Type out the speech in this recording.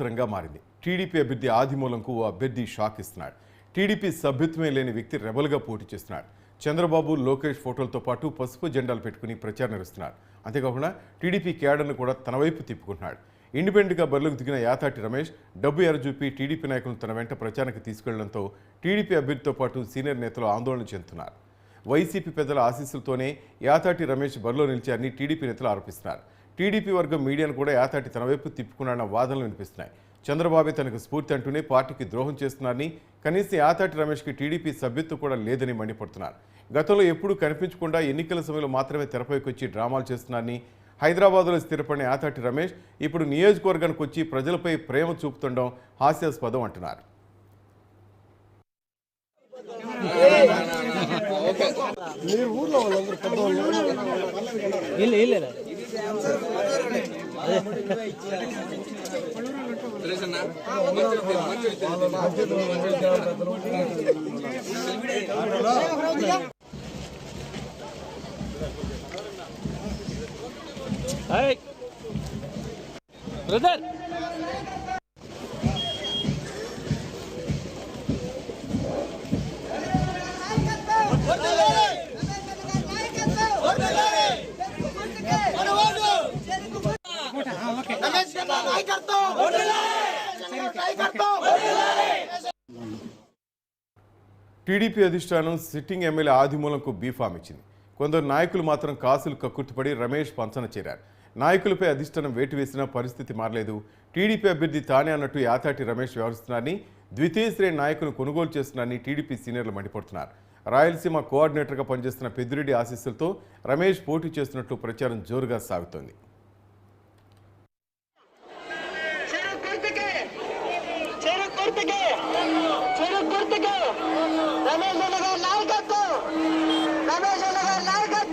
రంగా మారింది. టీడీపీ అభ్యర్థి ఆదిమూలంకు ఓ అభ్యర్థి షాక్ ఇస్తున్నాడు. టీడీపీ సభ్యత్వమే లేని వ్యక్తి రెబల్గా పోటీ చేస్తున్నాడు. చంద్రబాబు, లోకేష్ ఫోటోలతో పాటు పసుపు జెండాలు పెట్టుకుని ప్రచారం నిర్వహిస్తున్నాడు. అంతేకాకుండా టీడీపీ క్యాడర్ను కూడా తన వైపు తిప్పుకుంటున్నాడు. ఇండిపెండెంట్గా బరిలోకి దిగిన యాతాటి రమేష్ డబ్బు ఎరజూపి టీడీపీ నాయకులను తన వెంట ప్రచారానికి తీసుకెళ్లడంతో టీడీపీ అభ్యర్థితో పాటు సీనియర్ నేతలు ఆందోళన చెందుతున్నారు. వైసీపీ పెద్దల ఆశీస్సులతోనే యాతాటి రమేష్ బరిలో నిలిచారని టీడీపీ నేతలు ఆరోపిస్తున్నారు. టీడీపీ వర్గం మీడియాను కూడా యాతాటి తన వైపు తిప్పుకున్నాడన్న వాదనలు వినిపిస్తున్నాయి. చంద్రబాబే తనకు స్ఫూర్తి అంటూనే పార్టీకి ద్రోహం చేస్తున్నారని, కనీసం యాతాటి రమేష్కి టీడీపీ సభ్యత్వం కూడా లేదని మండిపడుతున్నారు. గతంలో ఎప్పుడూ కనిపించకుండా ఎన్నికల సమయంలో మాత్రమే తెరపైకి వచ్చి డ్రామాలు చేస్తున్నారని, హైదరాబాద్లో స్థిరపడిన యాతాటి రమేష్ ఇప్పుడు నియోజకవర్గానికి వచ్చి ప్రజలపై ప్రేమ చూపుతుండడం హాస్యాస్పదం అంటున్నారు. బ్రదర్ టీడీపీ అధిష్టానం సిట్టింగ్ ఎమ్మెల్యే ఆదిమూలంకు బీఫామ్ ఇచ్చింది. కొందరు నాయకులు మాత్రం కాసులు కక్కుర్తిపడి రమేష్ పంచన చేరారు. నాయకులపై అధిష్టానం వేటు వేసినా పరిస్థితి మారలేదు. టీడీపీ అభ్యర్థి తానే అన్నట్టు యాతాటి రమేష్ వ్యవహరిస్తున్నారని, ద్వితీయ శ్రేణి నాయకులను కొనుగోలు చేస్తున్నారని టీడీపీ సీనియర్లు మండిపడుతున్నారు. రాయలసీమ కోఆర్డినేటర్గా పనిచేస్తున్న పెద్దిరెడ్డి ఆశీస్సులతో రమేష్ పోటీ చేస్తున్నట్లు ప్రచారం జోరుగా సాగుతోంది. రమేష్ నాయకత్వం